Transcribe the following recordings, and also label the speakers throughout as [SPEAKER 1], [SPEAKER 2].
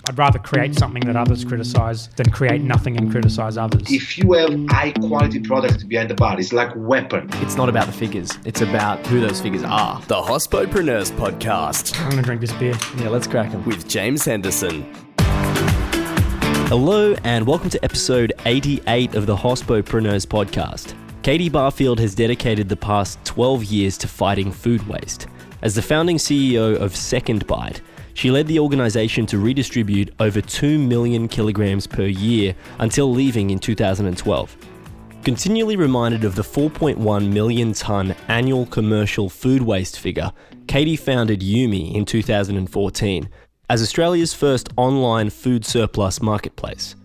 [SPEAKER 1] I'd rather create something that others criticize than create nothing and criticize others.
[SPEAKER 2] If you have high quality product behind the bar, it's like a weapon.
[SPEAKER 3] It's not about the figures, it's about who those figures are.
[SPEAKER 4] The Hospopreneurs Podcast.
[SPEAKER 1] I'm gonna drink this beer.
[SPEAKER 3] Yeah, let's crack them.
[SPEAKER 4] With James Henderson.
[SPEAKER 5] Hello and welcome to episode 88 of the Hospopreneurs Podcast. Katy Barfield has dedicated the past 12 years to fighting food waste. As the founding CEO of SecondBite, she led the organisation to redistribute over 2 million kilograms per year until leaving in 2012. Continually reminded of the 4.1 million tonne annual commercial food waste figure, Katy founded Yume in 2014 as Australia's first online food surplus marketplace.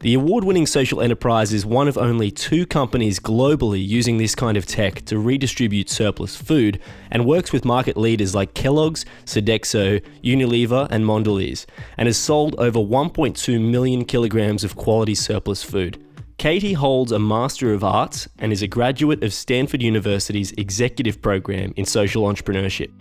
[SPEAKER 5] The award-winning social enterprise is one of only 2 companies globally using this kind of tech to redistribute surplus food and works with market leaders like Kellogg's, Sodexo, Unilever and Mondelez, and has sold over 1.2 million kilograms of quality surplus food. Katy holds a Master of Arts and is a graduate of Stanford University's Executive Program in Social Entrepreneurship.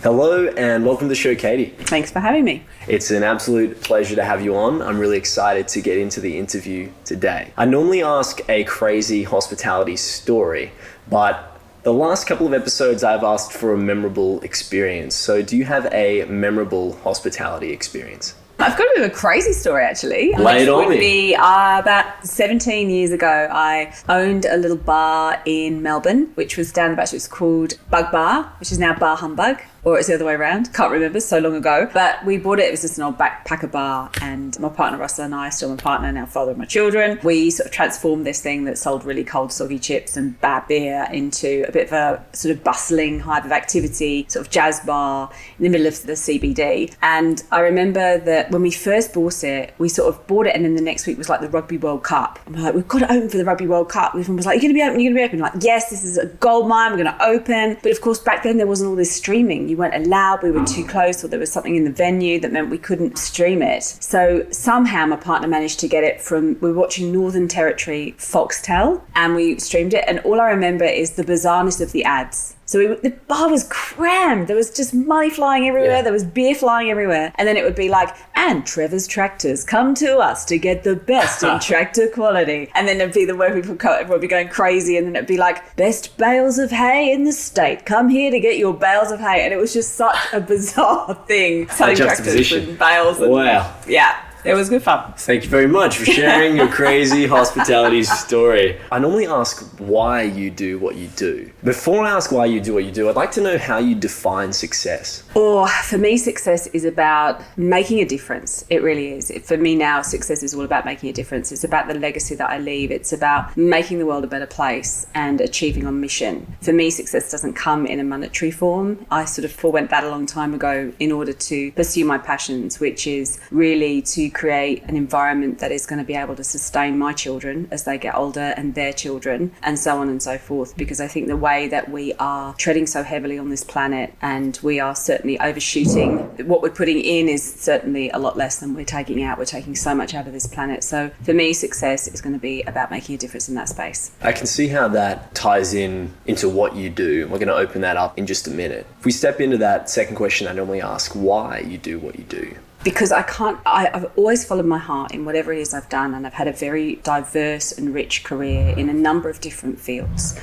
[SPEAKER 3] Hello and welcome to the show, Katy.
[SPEAKER 6] Thanks for having me.
[SPEAKER 3] It's an absolute pleasure to have you on. I'm really excited to get into the interview today. I normally ask a crazy hospitality story, but the last couple of episodes I've asked for a memorable experience. So do you have a memorable hospitality experience?
[SPEAKER 6] I've got a bit of a crazy story, actually.
[SPEAKER 3] Lay it on me.
[SPEAKER 6] About 17 years ago, I owned a little bar in Melbourne, which was down the back. It was called Bug Bar, which is now Bar Humbug. Or it's the other way around. Can't remember, so long ago. But we bought it. It was just an old backpacker bar. And my partner, Russell, and I, still my partner, now father of my children, we sort of transformed this thing that sold really cold, soggy chips and bad beer into a bit of a sort of bustling hive of activity, sort of jazz bar in the middle of the CBD. And I remember that when we first bought it, we sort of bought it, and then the next week was like the Rugby World Cup. And we're like, we've got to open for the Rugby World Cup. Everyone was like, you're going to be open, you're going to be open. Like, yes, this is a gold mine, we're going to open. But of course, back then there wasn't all this streaming. You weren't allowed, we were too close, or there was something in the venue that meant we couldn't stream it. So somehow my partner managed to get it from, we were watching Northern Territory Foxtel, and we streamed it, and all I remember is the bizarreness of the ads. So the bar was crammed. There was just money flying everywhere. Yeah. There was beer flying everywhere. And then it would be like, and Trevor's Tractors, come to us to get the best in tractor quality. And then it'd be the way everyone would be going crazy. And then it'd be like, best bales of hay in the state. Come here to get your bales of hay. And it was just such a bizarre thing. Selling tractors and bales. And,
[SPEAKER 3] wow.
[SPEAKER 6] Yeah. It was good fun.
[SPEAKER 3] Thank you very much for sharing your crazy hospitality story. I normally ask why you do what you do. Before I ask why you do what you do, I'd like to know how you define success.
[SPEAKER 6] For me, success is about making a difference. It really is. For me now, success is all about making a difference. It's about the legacy that I leave. It's about making the world a better place and achieving on mission. For me, success doesn't come in a monetary form. I sort of forewent that a long time ago in order to pursue my passions, which is really to create an environment that is going to be able to sustain my children as they get older and their children and so on and so forth. Because I think the way that we are treading so heavily on this planet, and we are certainly overshooting, what we're putting in is certainly a lot less than we're taking out. We're taking so much out of this planet. So for me, success is going to be about making a difference in that space.
[SPEAKER 3] I can see how that ties into what you do. We're going to open that up in just a minute. If we step into that second question, I normally ask why you do what you do.
[SPEAKER 6] Because I've always followed my heart in whatever it is I've done, and I've had a very diverse and rich career in a number of different fields.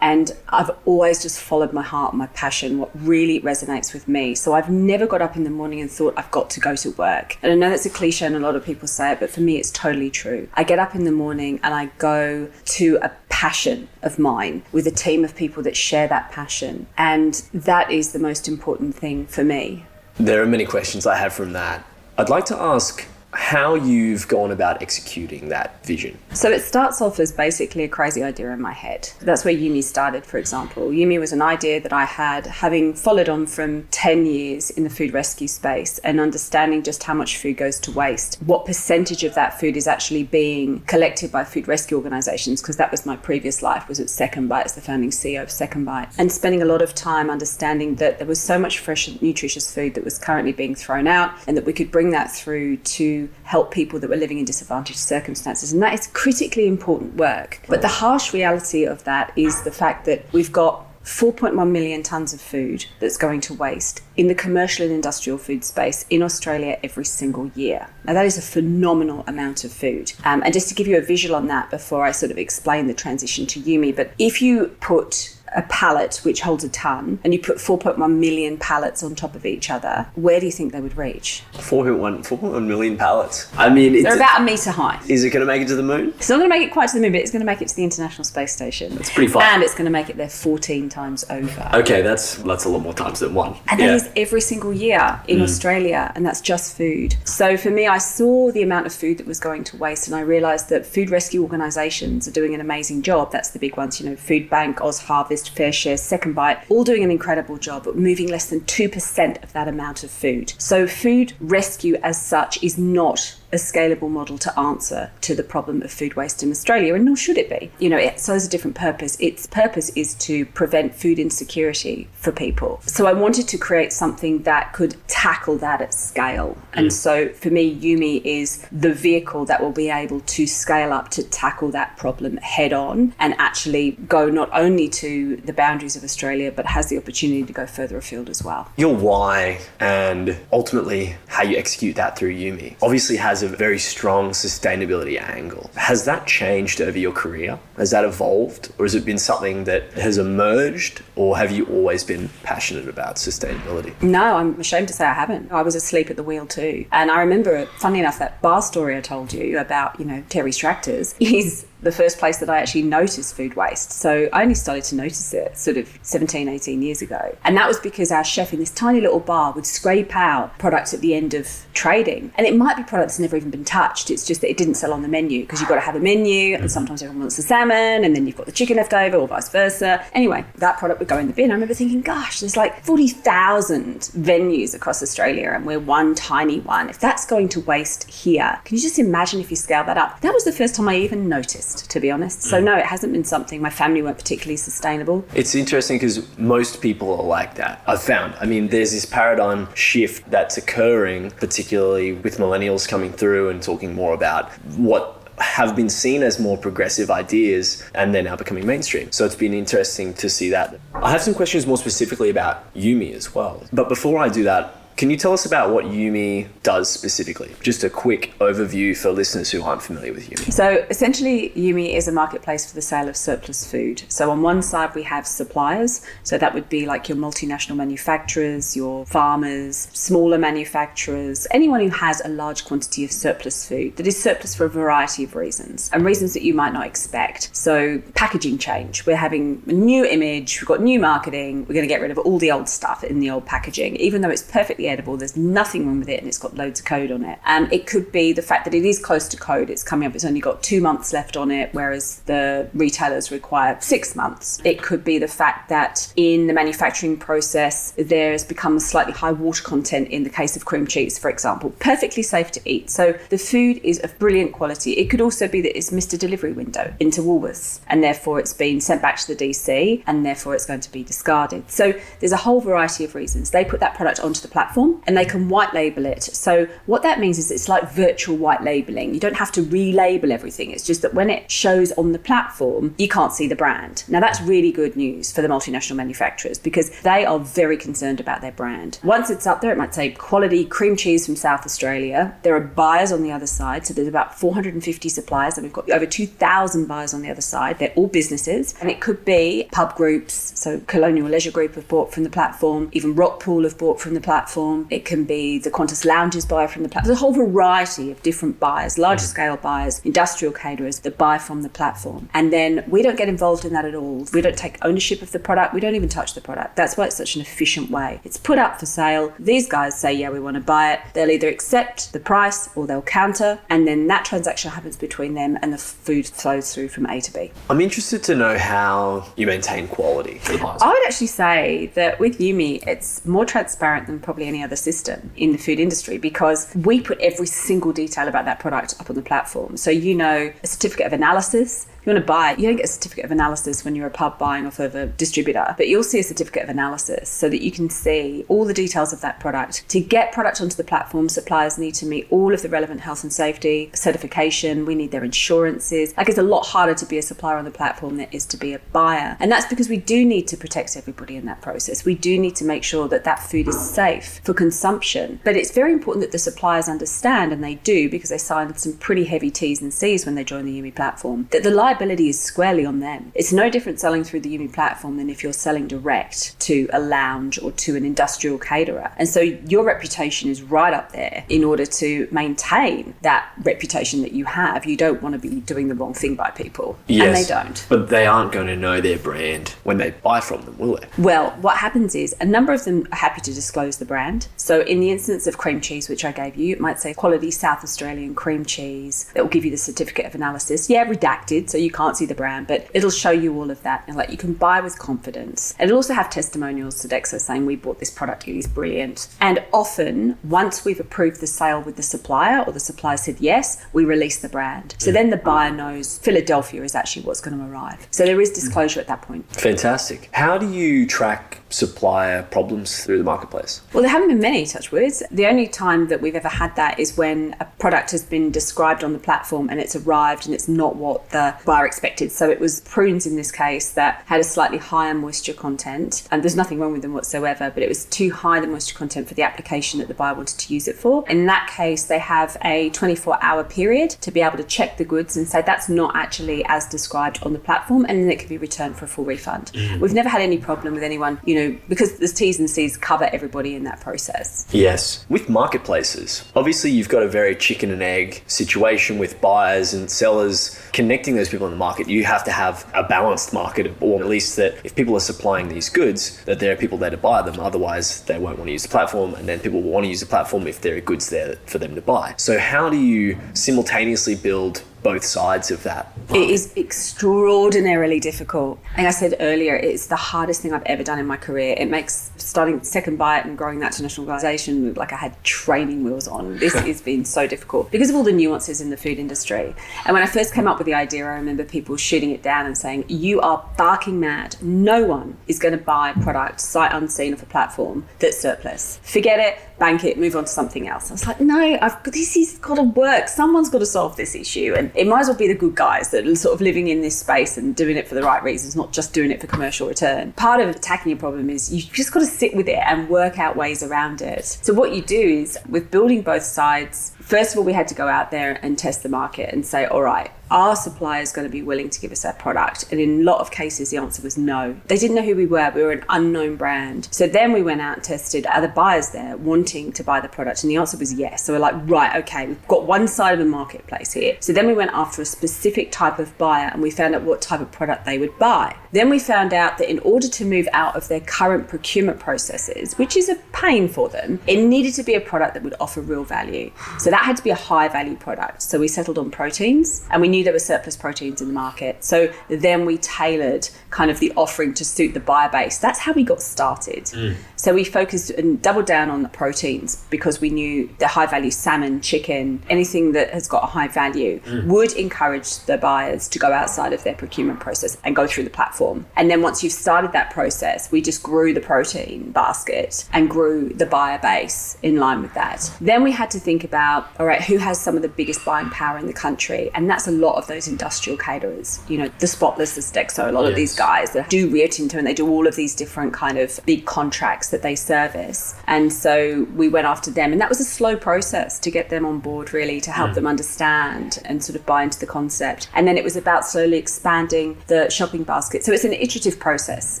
[SPEAKER 6] And I've always just followed my heart, my passion, what really resonates with me. So I've never got up in the morning and thought I've got to go to work. And I know that's a cliche and a lot of people say it, but for me, it's totally true. I get up in the morning and I go to a passion of mine with a team of people that share that passion. And that is the most important thing for me.
[SPEAKER 3] There are many questions I have from that. I'd like to ask how you've gone about executing that vision.
[SPEAKER 6] So it starts off as basically a crazy idea in my head. That's where Yume started, for example. Yume was an idea that I had, having followed on from 10 years in the food rescue space and understanding just how much food goes to waste, what percentage of that food is actually being collected by food rescue organisations, because that was my previous life, was at SecondBite as the founding CEO of SecondBite, and spending a lot of time understanding that there was so much fresh and nutritious food that was currently being thrown out, and that we could bring that through to help people that were living in disadvantaged circumstances. And that is critically important work. But the harsh reality of that is the fact that we've got 4.1 million tonnes of food that's going to waste in the commercial and industrial food space in Australia every single year. Now, that is a phenomenal amount of food. And just to give you a visual on that before I sort of explain the transition to Yume, but if you put a pallet which holds a tonne and you put 4.1 million pallets on top of each other, where do you think they would reach?
[SPEAKER 3] 4.1 million pallets. I mean,
[SPEAKER 6] they're about a metre high.
[SPEAKER 3] Is it going to make it to the moon?
[SPEAKER 6] It's not going to make it quite to the moon, but it's going to make it to the International Space Station.
[SPEAKER 3] That's pretty far.
[SPEAKER 6] And it's going to make it there 14 times over.
[SPEAKER 3] Okay, that's a lot more times than one.
[SPEAKER 6] And that is every single year in Australia, and that's just food. So for me, I saw the amount of food that was going to waste, and I realised that food rescue organisations are doing an amazing job. That's the big ones, Food Bank, Oz Harvest, Fair Share, SecondBite, all doing an incredible job at moving less than 2% of that amount of food. So food rescue as such is not a scalable model to answer to the problem of food waste in Australia, and nor should it be. It serves a different purpose. Its purpose is to prevent food insecurity for people. So I wanted to create something that could tackle that at scale. And so for me, Yume is the vehicle that will be able to scale up to tackle that problem head on and actually go not only to the boundaries of Australia, but has the opportunity to go further afield as well.
[SPEAKER 3] Your why and ultimately how you execute that through Yume obviously has a very strong sustainability angle. Has that changed over your career? Has that evolved? Or has it been something that has emerged? Or have you always been passionate about sustainability?
[SPEAKER 6] No, I'm ashamed to say I haven't. I was asleep at the wheel too. And I remember, funny enough, that bar story I told you about, Terry's Tractors is the first place that I actually noticed food waste. So I only started to notice it sort of 17, 18 years ago. And that was because our chef in this tiny little bar would scrape out products at the end of trading. And it might be products that never even been touched. It's just that it didn't sell on the menu because you've got to have a menu and sometimes everyone wants the salmon and then you've got the chicken left over or vice versa. Anyway, that product would go in the bin. I remember thinking, gosh, there's like 40,000 venues across Australia and we're one tiny one. If that's going to waste here, can you just imagine if you scale that up? That was the first time I even noticed, to be honest. So no, it hasn't been something. My family weren't particularly sustainable.
[SPEAKER 3] It's interesting because most people are like that, I've found. I mean, there's this paradigm shift that's occurring, particularly with millennials coming through and talking more about what have been seen as more progressive ideas and they're now becoming mainstream. So it's been interesting to see that. I have some questions more specifically about Yume as well. But before I do that, can you tell us about what Yume does specifically? Just a quick overview for listeners who aren't familiar with Yume.
[SPEAKER 6] So essentially, Yume is a marketplace for the sale of surplus food. So on one side, we have suppliers. So that would be like your multinational manufacturers, your farmers, smaller manufacturers, anyone who has a large quantity of surplus food that is surplus for a variety of reasons and reasons that you might not expect. So packaging change. We're having a new image. We've got new marketing. We're going to get rid of all the old stuff in the old packaging, even though it's perfectly edible, there's nothing wrong with it and it's got loads of code on it. It could be the fact that it is close to code. It's coming up, it's only got 2 months left on it, whereas the retailers require 6 months. It could be the fact that in the manufacturing process, there's become a slightly high water content in the case of cream cheese, for example. Perfectly safe to eat. So the food is of brilliant quality. It could also be that it's missed a delivery window into Woolworths and therefore it's been sent back to the DC and therefore it's going to be discarded. So there's a whole variety of reasons. They put that product onto the platform and they can white label it. So what that means is it's like virtual white labeling. You don't have to relabel everything. It's just that when it shows on the platform, you can't see the brand. Now that's really good news for the multinational manufacturers because they are very concerned about their brand. Once it's up there, it might say quality cream cheese from South Australia. There are buyers on the other side. So there's about 450 suppliers and we've got over 2,000 buyers on the other side. They're all businesses and it could be pub groups. So Colonial Leisure Group have bought from the platform. Even Rockpool have bought from the platform. It can be the Qantas Lounges buy from the platform. There's a whole variety of different buyers, larger scale buyers, industrial caterers that buy from the platform. And then we don't get involved in that at all. We don't take ownership of the product. We don't even touch the product. That's why it's such an efficient way. It's put up for sale. These guys say, yeah, we want to buy it. They'll either accept the price or they'll counter. And then that transaction happens between them and the food flows through from A to B.
[SPEAKER 3] I'm interested to know how you maintain quality.
[SPEAKER 6] I would actually say that with Yume, it's more transparent than probably any other system in the food industry because we put every single detail about that product up on the platform. So a certificate of analysis You want to buy, you don't get a certificate of analysis when you're a pub buying off of a distributor, but you'll see a certificate of analysis so that you can see all the details of that product. To get product onto the platform, suppliers need to meet all of the relevant health and safety certification. We need their insurances. Like, it's a lot harder to be a supplier on the platform than it is to be a buyer. And that's because we do need to protect everybody in that process. We do need to make sure that that food is safe for consumption. But it's very important that the suppliers understand, and they do because they signed some pretty heavy T's and C's when they joined the Yume platform, that the liability is squarely on them. It's no different selling through the Yume platform than if you're selling direct to a lounge or to an industrial caterer. And so your reputation is right up there. In order to maintain that reputation that you have, you don't want to be doing the wrong thing by people.
[SPEAKER 3] Yes,
[SPEAKER 6] and they don't.
[SPEAKER 3] But they aren't going to know their brand when they buy from them, will they?
[SPEAKER 6] Well, what happens is a number of them are happy to disclose the brand. So in the instance of cream cheese, which I gave you, it might say quality South Australian cream cheese. It will give you the certificate of analysis. Yeah, redacted, so you can't see the brand, but it'll show you all of that. And like, you can buy with confidence. And it'll also have testimonials, Sodexo saying we bought this product, it is brilliant. And often, once we've approved the sale with the supplier, or the supplier said yes, we release the brand. So then the buyer knows Philadelphia is actually what's going to arrive. So there is disclosure at that point.
[SPEAKER 3] Fantastic. How do you track supplier problems through the marketplace?
[SPEAKER 6] Well, there haven't been many, touch words. The only time that we've ever had that is when a product has been described on the platform and it's arrived and it's not what the buyer expected. So it was prunes in this case that had a slightly higher moisture content, and there's nothing wrong with them whatsoever, but it was too high the moisture content for the application that the buyer wanted to use it for. In that case, they have a 24-hour period to be able to check the goods and say that's not actually as described on the platform, and then it can be returned for a full refund. We've never had any problem with anyone, because the T's and C's cover everybody in that process.
[SPEAKER 3] Yes. With marketplaces, obviously you've got a very chicken and egg situation with buyers and sellers connecting those people in the market. You have to have a balanced market, or at least that if people are supplying these goods, that there are people there to buy them. Otherwise, they won't want to use the platform, and then people will want to use the platform if there are goods there for them to buy. So how do you simultaneously build both sides of that?
[SPEAKER 6] It is extraordinarily difficult. Like I said earlier, it's the hardest thing I've ever done in my career. It makes starting SecondBite and growing that to national organisation look like I had training wheels on. This has been so difficult because of all the nuances in the food industry. And when I first came up with the idea, I remember people shooting it down and saying, you are barking mad. No one is going to buy product sight unseen off a platform that's surplus. Forget it, bank it, move on to something else. I was like, no, this has got to work. Someone's got to solve this issue. And it might as well be the good guys that are sort of living in this space and doing it for the right reasons, not just doing it for commercial return. Part of attacking a problem is you've just got to sit with it and work out ways around it. So what you do is, with building both sides, first of all, we had to go out there and test the market and say, all right, are suppliers going to be willing to give us that product? And in a lot of cases, the answer was no. They didn't know who we were. We were an unknown brand. So then we went out and tested, are the buyers there wanting to buy the product? And the answer was yes. So we're like, right, okay, we've got one side of the marketplace here. So then we went after a specific type of buyer and we found out what type of product they would buy. Then we found out that in order to move out of their current procurement processes, which is a pain for them, it needed to be a product that would offer real value. So that had to be a high value product. So we settled on proteins, and we knew there were surplus proteins in the market. So then we tailored kind of the offering to suit the buyer base. That's how we got started. So we focused and doubled down on the proteins because we knew the high value salmon, chicken, anything that has got a high value would encourage the buyers to go outside of their procurement process and go through the platform. And then once you've started that process, we just grew the protein basket and grew the buyer base in line with that. Then we had to think about, all right, who has some of the biggest buying power in the country? And that's a lot of those industrial caterers, the Spotless, the Sodexo, a lot of these guys that do Rio Tinto, and they do all of these different kind of big contracts that they service. And so we went after them, and that was a slow process to get them on board, really, to help them understand and sort of buy into the concept. And then it was about slowly expanding the shopping basket. So it's an iterative process.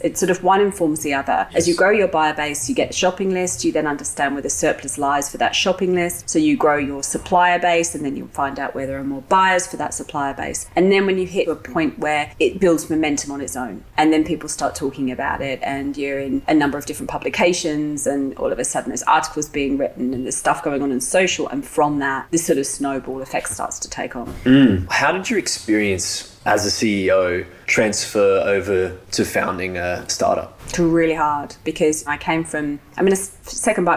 [SPEAKER 6] It's sort of one informs the other. As you grow your buyer base, you get the shopping list, you then understand where the surplus lies for that shopping list. So you grow your supplier base, and then you'll find out where there are more buyers for that supplier base. And then when you hit a point where it builds momentum on its own, and then people start talking about it, and you're in a number of different publications, and all of a sudden there's articles being written and there's stuff going on in social, and from that, this sort of snowball effect starts to take on.
[SPEAKER 3] How did you experience as a CEO transfer over to founding a startup?
[SPEAKER 6] Really hard, because SecondBite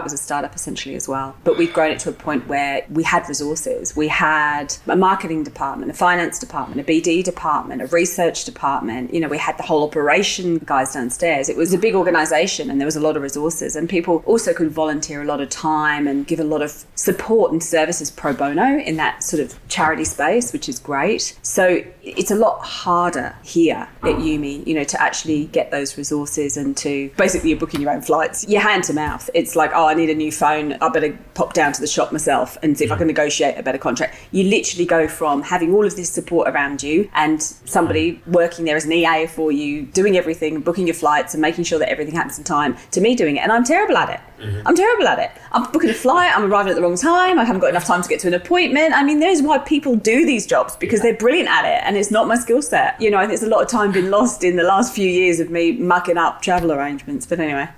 [SPEAKER 6] was a startup essentially as well, but we'd grown it to a point where we had resources. We had a marketing department, a finance department, a BD department, a research department. We had the whole operation guys downstairs. It was a big organization and there was a lot of resources, and people also could volunteer a lot of time and give a lot of support and services pro bono in that sort of charity space, which is great. So it's a lot harder here at Yume, to actually get those resources and to basically you're booking your own flights. You're hand to mouth. It's like, I need a new phone. I better pop down to the shop myself and see if I can negotiate a better contract. You literally go from having all of this support around you and somebody working there as an EA for you, doing everything, booking your flights and making sure that everything happens in time, to me doing it. And I'm terrible at it. I'm terrible at it. I'm booking a flight, I'm arriving at the wrong time, I haven't got enough time to get to an appointment. There's why people do these jobs, because they're brilliant at it, and it's not my skill set. I think there's a lot of time been lost in the last few years of me mucking up travel arrangements. But anyway.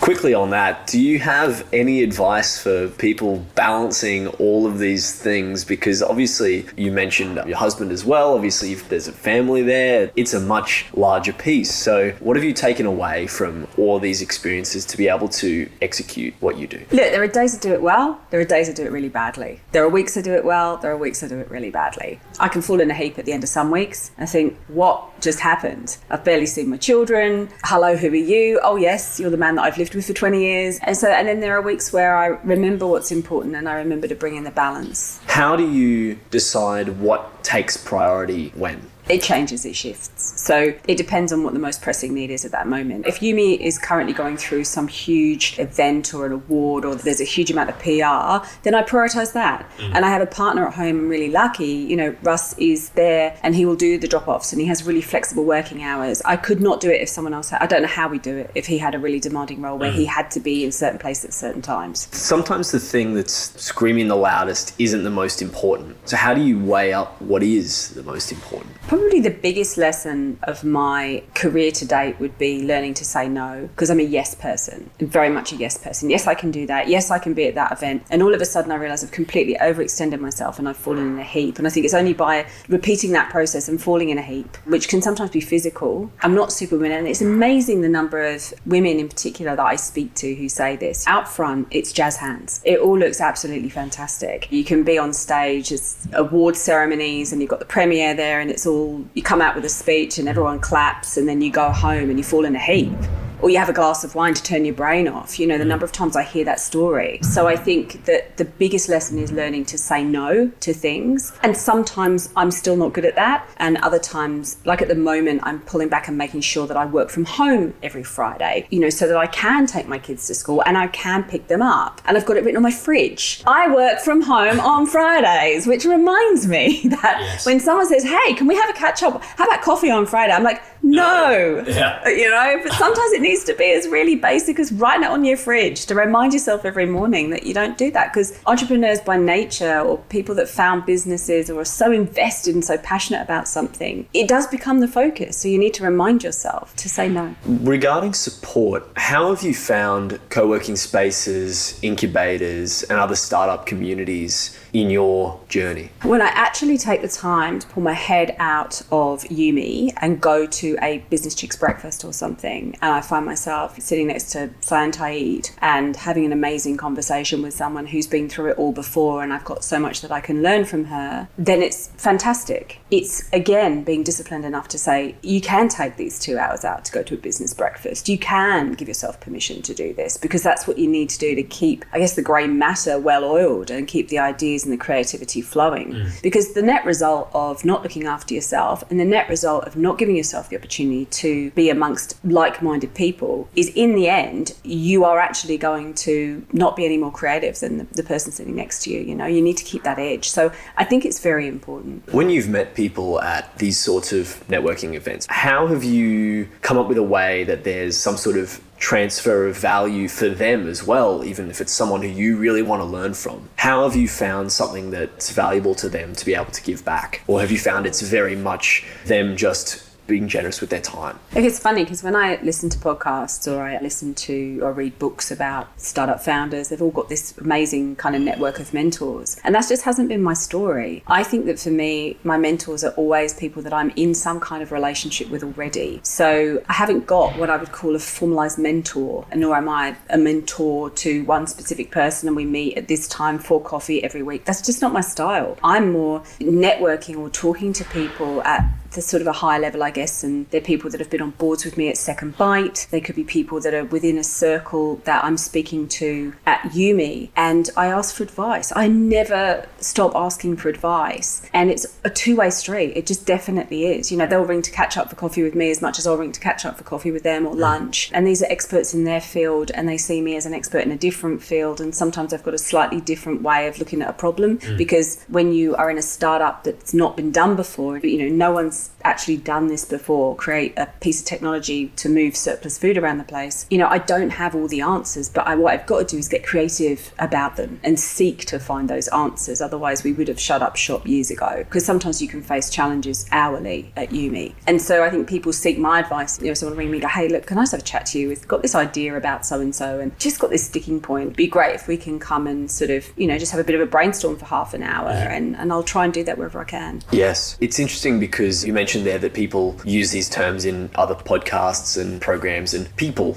[SPEAKER 3] Quickly on that, do you have any advice for people balancing all of these things? Because obviously you mentioned your husband as well. Obviously if there's a family there, it's a much larger piece. So what have you taken away from all these experiences to be able to execute what you do?
[SPEAKER 6] Look, there are days I do it well, there are days I do it really badly. There are weeks I do it well, there are weeks I do it really badly. I can fall in a heap at the end of some weeks. I think, what just happened? I've barely seen my children. Hello, who are you? Oh yes, you're the man that I've lived with for 20 years. And then there are weeks where I remember what's important and I remember to bring in the balance.
[SPEAKER 3] How do you decide what takes priority when?
[SPEAKER 6] It changes, it shifts. So it depends on what the most pressing need is at that moment. If Yume is currently going through some huge event or an award, or there's a huge amount of PR, then I prioritise that. And I have a partner at home. I'm really lucky. Russ is there and he will do the drop-offs and he has really flexible working hours. I could not do it if someone else had. I don't know how we do it if he had a really demanding role where he had to be in certain places at certain times.
[SPEAKER 3] Sometimes the thing that's screaming the loudest isn't the most important. So how do you weigh up what is the most important?
[SPEAKER 6] Probably the biggest lesson of my career to date would be learning to say no, because I'm a yes person. I'm very much a yes person. Yes, I can do that. Yes, I can be at that event. And all of a sudden I realise I've completely overextended myself and I've fallen in a heap. And I think it's only by repeating that process and falling in a heap, which can sometimes be physical. I'm not Superwoman, and it's amazing the number of women in particular that I speak to who say this. Out front, it's jazz hands. It all looks absolutely fantastic. You can be on stage, it's award ceremonies and you've got the premiere there and it's all, you come out with a speech and everyone claps and then you go home and you fall in a heap. Or you have a glass of wine to turn your brain off. The number of times I hear that story. So I think that the biggest lesson is learning to say no to things. And sometimes I'm still not good at that. And other times, like at the moment, I'm pulling back and making sure that I work from home every Friday, so that I can take my kids to school and I can pick them up. And I've got it written on my fridge. I work from home on Fridays, which reminds me that when someone says, hey, can we have a catch up? How about coffee on Friday? I'm like, no. But sometimes it needs to be as really basic as writing it on your fridge to remind yourself every morning that you don't do that. Because entrepreneurs by nature, or people that found businesses or are so invested and so passionate about something, it does become the focus. So you need to remind yourself to say no.
[SPEAKER 3] Regarding support, how have you found co-working spaces, incubators and other startup communities in your journey?
[SPEAKER 6] When I actually take the time to pull my head out of Yume and go to a business chicks breakfast or something, and I find myself sitting next to Sayan Taid and having an amazing conversation with someone who's been through it all before, and I've got so much that I can learn from her, then it's fantastic. It's, again, being disciplined enough to say, you can take these 2 hours out to go to a business breakfast. You can give yourself permission to do this, because that's what you need to do to keep, I guess, the grey matter well-oiled and keep the ideas and the creativity flowing. Because the net result of not looking after yourself and the net result of not giving yourself the opportunity to be amongst like-minded people is, in the end, you are actually going to not be any more creative than the person sitting next to you. You need to keep that edge. So I think it's very important.
[SPEAKER 3] When you've met people at these sorts of networking events, how have you come up with a way that there's some sort of transfer of value for them as well, even if it's someone who you really want to learn from? How have you found something that's valuable to them to be able to give back? Or have you found it's very much them just being generous with their time.
[SPEAKER 6] It's funny because when I listen to podcasts or I listen to or read books about startup founders, they've all got this amazing kind of network of mentors. And that just hasn't been my story. I think that for me, my mentors are always people that I'm in some kind of relationship with already. So I haven't got what I would call a formalized mentor, nor am I a mentor to one specific person and we meet at this time for coffee every week. That's just not my style. I'm more networking or talking to people at the sort of a high level, I guess, and they're people that have been on boards with me at SecondBite. They could be people that are within a circle that I'm speaking to at Yume, and I ask for advice. I never stop asking for advice, and it's a two-way street. It just definitely is. You know, they'll ring to catch up for coffee with me as much as I'll ring to catch up for coffee with them or lunch, and these are experts in their field, and they see me as an expert in a different field, and sometimes I've got a slightly different way of looking at a problem, because when you are in a startup that's not been done before, you know, no one's actually done this before, create a piece of technology to move surplus food around the place. You know, I don't have all the answers, but what I've got to do is get creative about them and seek to find those answers. Otherwise, we would have shut up shop years ago, because sometimes you can face challenges hourly at Yume. And so I think people seek my advice. You know, someone ring me and go, hey, look, can I just have a chat to you? We've got this idea about so-and-so and just got this sticking point. It'd be great if we can come and sort of, you know, just have a bit of a brainstorm for half an hour, and I'll try and do that wherever I can.
[SPEAKER 3] Yes. It's interesting because you mentioned there that people use these terms in other podcasts and programs, and people,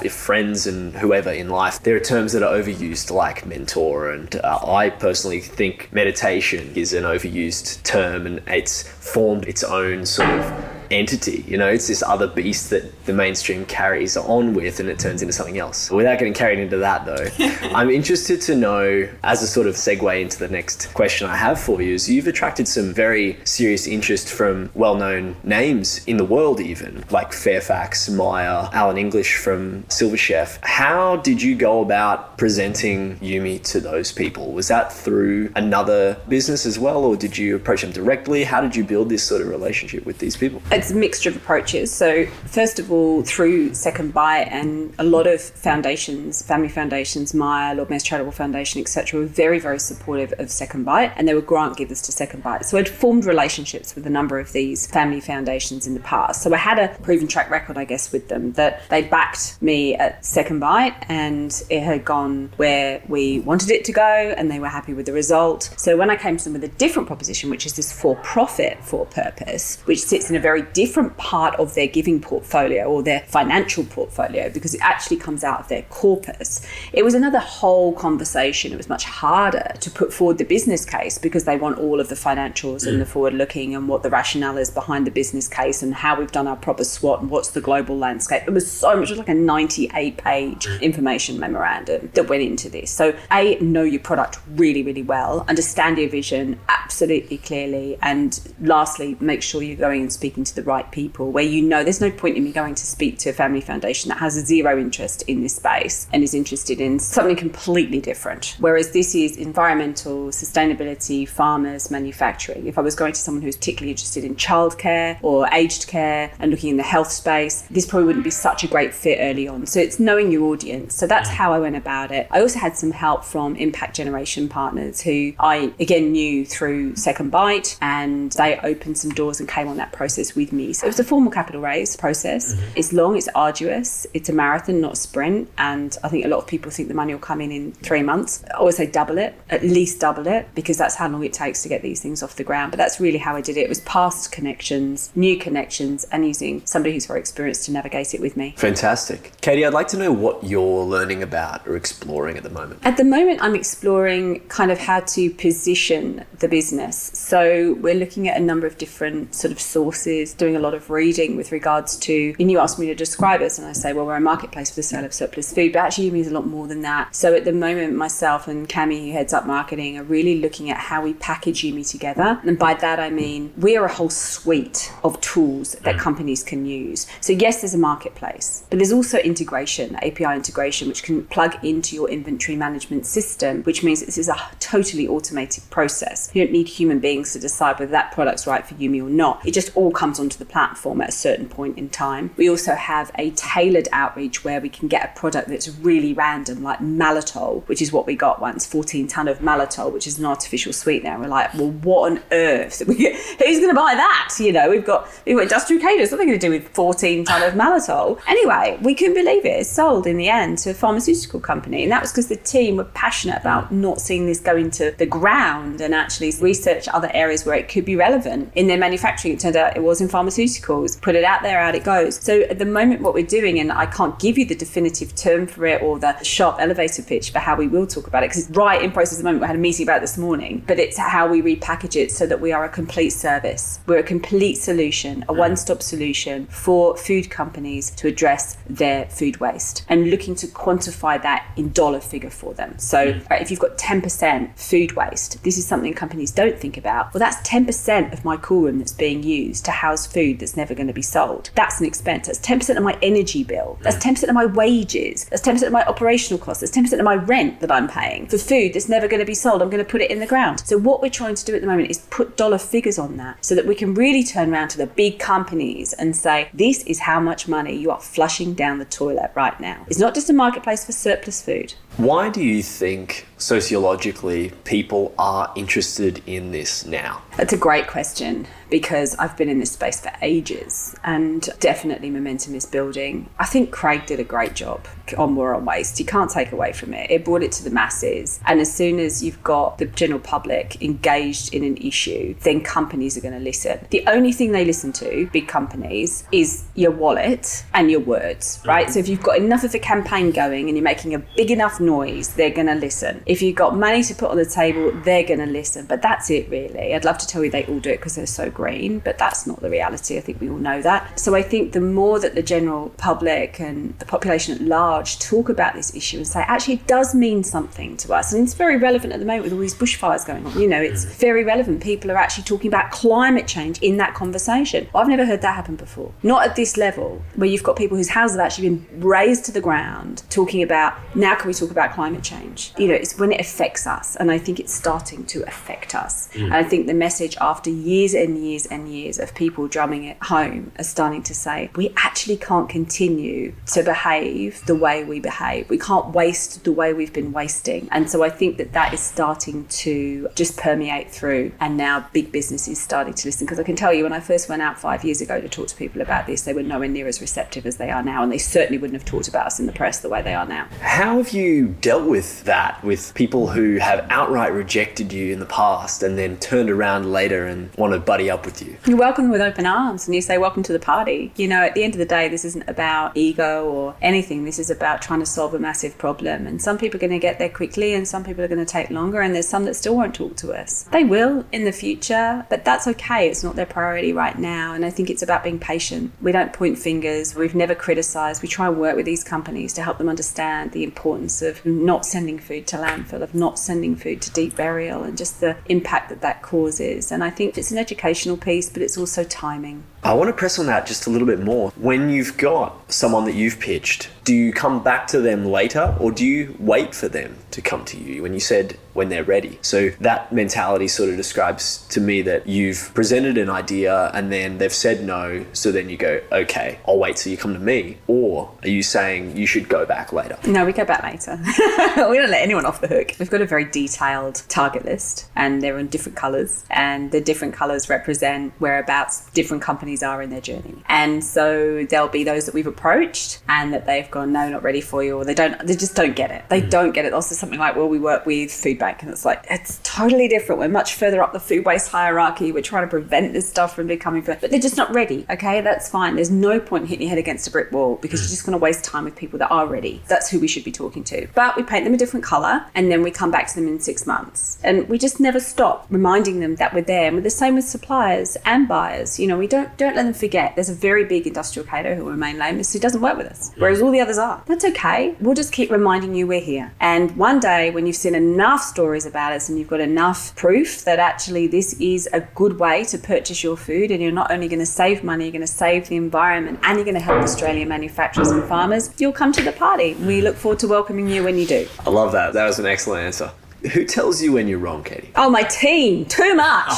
[SPEAKER 3] if friends and whoever in life, there are terms that are overused like mentor, and I personally think meditation is an overused term, and it's formed its own sort of entity. You know, it's this other beast that the mainstream carries on with, and it turns into something else. Without getting carried into that though, I'm interested to know, as a sort of segue into the next question I have for you, is you've attracted some very serious interest from well-known names in the world, even like Fairfax, Meyer, Alan English from Silver Chef. How did you go about presenting Yume to those people? Was that through another business as well, or did you approach them directly? How did you build this sort of relationship with these people?
[SPEAKER 6] It's a mixture of approaches. So first of all, through SecondBite and a lot of foundations, family foundations, Meyer, Lord Mayor's Charitable Foundation, etc., were very, very supportive of SecondBite, and they were grant givers to SecondBite. So I'd formed relationships with a number of these family foundations in the past. So I had a proven track record, I guess, with them, that they backed me at SecondBite and it had gone where we wanted it to go, and they were happy with the result. So when I came to them with a different proposition, which is this for-profit, for-purpose, which sits in a very different part of their giving portfolio or their financial portfolio, because it actually comes out of their corpus. It was another whole conversation. It was much harder to put forward the business case, because they want all of the financials and the forward looking and what the rationale is behind the business case and how we've done our proper SWOT and what's the global landscape. It was so much, it was like a 98-page information memorandum that went into this. So know your product really, really well, understand your vision absolutely clearly, and lastly, make sure you're going and speaking to the right people, where you know there's no point in me going to speak to a family foundation that has zero interest in this space and is interested in something completely different. Whereas this is environmental, sustainability, farmers, manufacturing. If I was going to someone who's particularly interested in childcare or aged care and looking in the health space, this probably wouldn't be such a great fit early on. So it's knowing your audience. So that's how I went about it. I also had some help from impact generation partners who I again knew through SecondBite, and they opened some doors and came on that process with me. So it was a formal capital raise process. It's long, it's arduous, it's a marathon, not a sprint. And I think a lot of people think the money will come in 3 months. I always say double it, at least double it, because that's how long it takes to get these things off the ground. But that's really how I did it. It was past connections, new connections, and using somebody who's very experienced to navigate it with me.
[SPEAKER 3] Fantastic. Katie, I'd like to know what you're learning about or exploring at the moment.
[SPEAKER 6] At the moment, I'm exploring kind of how to position the business. So we're looking at a number of different sort of sources, doing a lot of reading with regards to, and you asked me to describe us, and I say, well, we're a marketplace for the sale of surplus food, but actually it means a lot more than that. So at the moment, myself and Cami, who heads up marketing, are really looking at how we package Yume together. And by that, I mean, we are a whole suite of tools that companies can use. So yes, there's a marketplace, but there's also integration, API integration, which can plug into your inventory management system, which means this is a totally automated process. You don't need human beings to decide whether that product's right for Yume or not. It just all comes onto the platform at a certain point in time. We also have a tailored outreach where we can get a product that's really random, like maltitol, which is what we got once, 14 ton of maltitol, which is an artificial sweetener. We're like, well, what on earth? Who's going to buy that? You know, we've got industrial caters. What are they going to do with 14 ton of maltitol? Anyway, we couldn't believe it. It's sold in the end to a pharmaceutical company. And that was because the team were passionate about not seeing this go into the ground and actually research other areas where it could be relevant. In their manufacturing, it turned out it was in pharmaceuticals. Put it out there, out it goes. So at the moment, what we're doing, and I can't give you the definitive term for it or the sharp elevator pitch for how we will talk about it, because it's right in process at the moment. We had a meeting about it this morning, but it's how we repackage it so that we are a complete service. We're a complete solution, a one-stop solution for food companies to address their food waste and looking to quantify that in dollar figure for them. So if you've got 10% food waste, this is something companies don't think about. Well, that's 10% of my cool room that's being used to house food that's never going to be sold. That's an expense. That's 10% of my energy bill. That's 10% of my wages. That's 10% of my operational costs. That's 10% of my rent that I'm paying for food that's never going to be sold. I'm going to put it in the ground. So what we're trying to do at the moment is put dollar figures on that so that we can really turn around to the big companies and say, this is how much money you are flushing down the toilet right now. It's not just a marketplace for surplus food.
[SPEAKER 3] Why do you think sociologically people are interested in this now?
[SPEAKER 6] That's a great question, because I've been in this space for ages and definitely momentum is building. I think Craig did a great job on War on Waste. You can't take away from it. It brought it to the masses. And as soon as you've got the general public engaged in an issue, then companies are going to listen. The only thing they listen to, big companies, is your wallet and your words, right? So if you've got enough of a campaign going and you're making a big enough noise, they're going to listen. If you've got money to put on the table, they're going to listen. But that's it, really. I'd love to tell you they all do it because they're so green, but that's not the reality. I think we all know that. So I think the more that the general public and the population at large talk about this issue and say, actually, it does mean something to us. And it's very relevant at the moment with all these bushfires going on. You know, it's very relevant. People are actually talking about climate change in that conversation. I've never heard that happen before. Not at this level, where you've got people whose houses have actually been razed to the ground talking about, now can we talk about climate change? You know, it's when it affects us. And I think it's starting to affect us. And I think the message after years and years and years of people drumming it home are starting to say, we actually can't continue to behave the way we behave. We can't waste the way we've been wasting. And so I think that that is starting to just permeate through. And now big business is starting to listen. Because I can tell you, when I first went out 5 years ago to talk to people about this, they were nowhere near as receptive as they are now. And they certainly wouldn't have talked about us in the press the way they are now.
[SPEAKER 3] How have you dealt with that, with people who have outright rejected you in the past and then turned around later and want to buddy up with you?
[SPEAKER 6] You welcome them with open arms and you say, welcome to the party. You know, at the end of the day, this isn't about ego or anything. This is about trying to solve a massive problem. And some people are going to get there quickly and some people are going to take longer. And there's some that still won't talk to us. They will in the future, but that's okay. It's not their priority right now. And I think it's about being patient. We don't point fingers. We've never criticized. We try and work with these companies to help them understand the importance of not sending food to landfill, of not sending food to deep burial, and just the impact that that causes. And I think it's an educational piece, but it's also timing.
[SPEAKER 3] I want to press on that just a little bit more. When you've got someone that you've pitched, do you come back to them later or do you wait for them to come to you? When you said when they're ready. So that mentality sort of describes to me that you've presented an idea and then they've said no. So then you go, okay, I'll wait till you come to me. Or are you saying you should go back later?
[SPEAKER 6] No, we go back later. We don't let anyone off the hook. We've got a very detailed target list and they're in different colours, and the different colours represent whereabouts different companies are in their journey. And so there'll be those that we've approached and that they've gone, no, not ready for you, or they just don't get it. They don't get it. Also something like, well, we work with Food Bank, and it's like, it's totally different. We're much further up the food waste hierarchy. We're trying to prevent this stuff from becoming, but they're just not ready. Okay, that's fine. There's no point hitting your head against a brick wall because you're just going to waste time with people that are ready. That's who we should be talking to. But we paint them a different colour and then we come back to them in 6 months. And we just never stop reminding them that we're there. And we're the same with suppliers and buyers. You know, we don't let them forget. There's a very big industrial caterer who will remain nameless who doesn't work with us, whereas all the others are. That's okay. We'll just keep reminding you we're here. And one day when you've seen enough stories about us and you've got enough proof that actually this is a good way to purchase your food, and you're not only going to save money, you're going to save the environment, and you're going to help Australian manufacturers and farmers, you'll come to the party. We look forward to welcoming you when you do.
[SPEAKER 3] I love that. That was an excellent answer. Who tells you when you're wrong, Katy?
[SPEAKER 6] Oh, my team. Too much.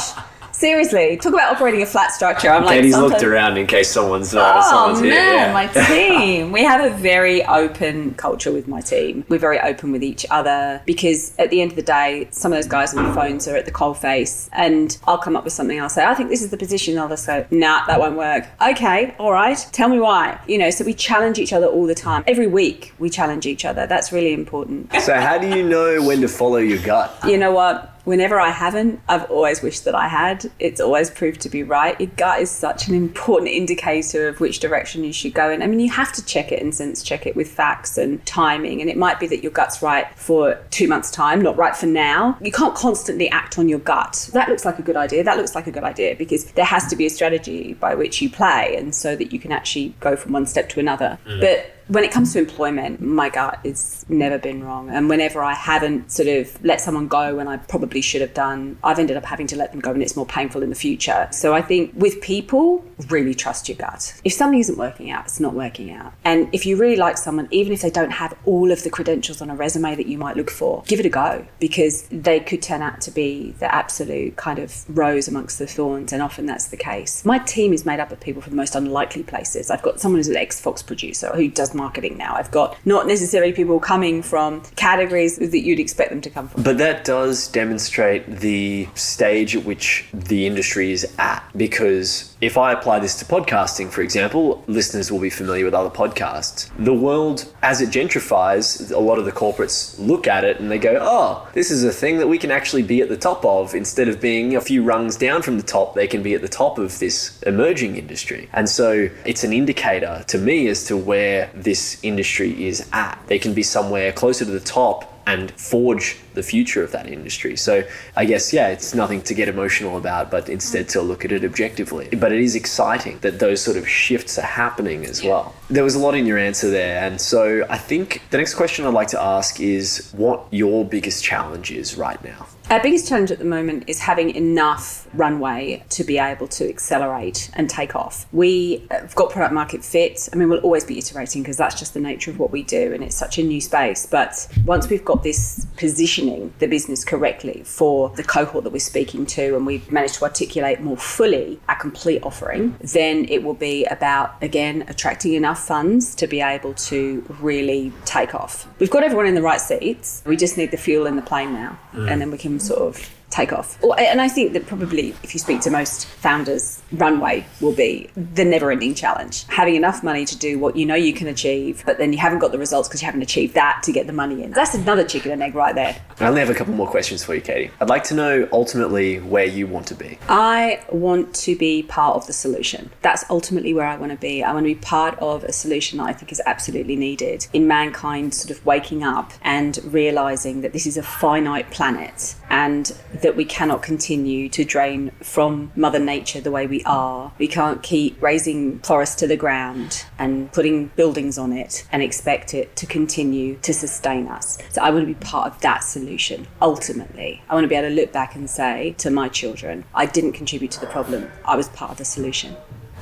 [SPEAKER 6] Seriously, talk about operating a flat structure. I'm like,
[SPEAKER 3] Katie's
[SPEAKER 6] sometimes...
[SPEAKER 3] looked around in case someone's here.
[SPEAKER 6] man,
[SPEAKER 3] Yeah.
[SPEAKER 6] my team. We have a very open culture with my team. We're very open with each other because at the end of the day, some of those guys on the phones are at the coalface and I'll come up with something. I'll say, I think this is the position. They'll just go, nah, that won't work. Okay, all right. Tell me why. So we challenge each other all the time. Every week we challenge each other. That's really important.
[SPEAKER 3] So how do you know when to follow your gut?
[SPEAKER 6] You know what? Whenever I haven't, I've always wished that I had. It's always proved to be right. Your gut is such an important indicator of which direction you should go in. I mean, you have to check it and sense check it with facts and timing. And it might be that your gut's right for 2 months' time, not right for now. You can't constantly act on your gut. That looks like a good idea. That looks like a good idea because there has to be a strategy by which you play and so that you can actually go from one step to another. But when it comes to employment, my gut has never been wrong. And whenever I haven't sort of let someone go when I probably should have done, I've ended up having to let them go and it's more painful in the future. So I think with people, really trust your gut. If something isn't working out, it's not working out. And if you really like someone, even if they don't have all of the credentials on a resume that you might look for, give it a go because they could turn out to be the absolute kind of rose amongst the thorns. And often that's the case. My team is made up of people from the most unlikely places. I've got someone who's an ex-Fox producer who does marketing now. I've got not necessarily people coming from categories that you'd expect them to come from.
[SPEAKER 3] But that does demonstrate the stage at which the industry is at, because if I apply this to podcasting, for example, listeners will be familiar with other podcasts. The world, as it gentrifies, a lot of the corporates look at it and they go, oh, this is a thing that we can actually be at the top of. Instead of being a few rungs down from the top, they can be at the top of this emerging industry. And so it's an indicator to me as to where this industry is at. They can be somewhere closer to the top and forge the future of that industry. So I guess, yeah, it's nothing to get emotional about, but instead to look at it objectively. But it is exciting that those sort of shifts are happening as well. There was a lot in your answer there. And so I think the next question I'd like to ask is what your biggest challenge is right now.
[SPEAKER 6] Our biggest challenge at the moment is having enough runway to be able to accelerate and take off. We have got product market fit. I mean, we'll always be iterating because that's just the nature of what we do and it's such a new space. But once we've got this positioning the business correctly for the cohort that we're speaking to and we've managed to articulate more fully our complete offering, then it will be about, again, attracting enough funds to be able to really take off. We've got everyone in the right seats. We just need the fuel in the plane now and then we can sort of take off. And I think that probably if you speak to most founders, runway will be the never-ending challenge. Having enough money to do what you know you can achieve, but then you haven't got the results because you haven't achieved that to get the money in. That's another chicken and egg right there.
[SPEAKER 3] I only have a couple more questions for you, Katie. I'd like to know ultimately where you want to be.
[SPEAKER 6] I want to be part of the solution. That's ultimately where I want to be. I want to be part of a solution that I think is absolutely needed in mankind sort of waking up and realising that this is a finite planet and that we cannot continue to drain from Mother Nature the way we are. We can't keep raising forests to the ground and putting buildings on it and expect it to continue to sustain us. So I want to be part of that solution. Ultimately, I want to be able to look back and say to my children, I didn't contribute to the problem. I was part of the solution.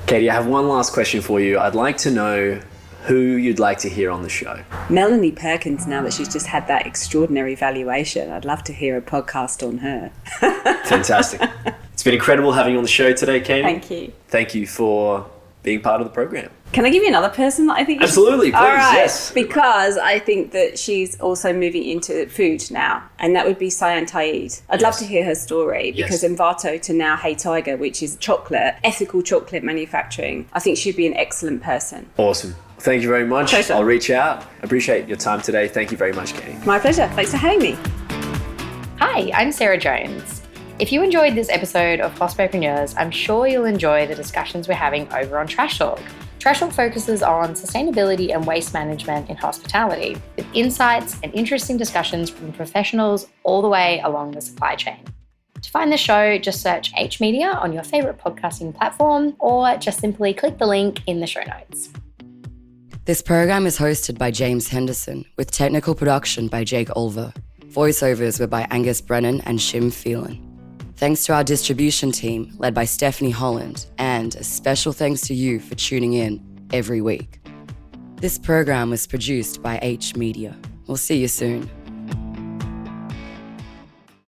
[SPEAKER 3] Katie, I have one last question for you. I'd like to know who you'd like to hear on the show.
[SPEAKER 6] Melanie Perkins, now that she's just had that extraordinary valuation, I'd love to hear a podcast on her.
[SPEAKER 3] Fantastic. It's been incredible having you on the show today, Katie.
[SPEAKER 6] Thank you.
[SPEAKER 3] Thank you for being part of the program.
[SPEAKER 6] Can I give you another person that I think?
[SPEAKER 3] Absolutely, please,
[SPEAKER 6] All right,
[SPEAKER 3] yes.
[SPEAKER 6] Because I think that she's also moving into food now, and that would be Cyan Taid. I'd love to hear her story because Envato to now Hey Tiger, which is chocolate, ethical chocolate manufacturing. I think she'd be an excellent person.
[SPEAKER 3] Awesome. Thank you very much.
[SPEAKER 6] Pleasure.
[SPEAKER 3] I'll reach out. Appreciate your time today. Thank you very much, Katie.
[SPEAKER 6] My pleasure. Thanks for having me.
[SPEAKER 7] Hi, I'm Sarah Jones. If you enjoyed this episode of Hospopreneurs, I'm sure you'll enjoy the discussions we're having over on Trash Talk. Trash Talk focuses on sustainability and waste management in hospitality, with insights and interesting discussions from professionals all the way along the supply chain. To find the show, just search H Media on your favourite podcasting platform or just simply click the link in the show notes.
[SPEAKER 8] This program is hosted by James Henderson, with technical production by Jake Olver. Voiceovers were by Angus Brennan and Shim Phelan. Thanks to our distribution team, led by Stephanie Holland, and a special thanks to you for tuning in every week. This program was produced by H Media. We'll see you soon.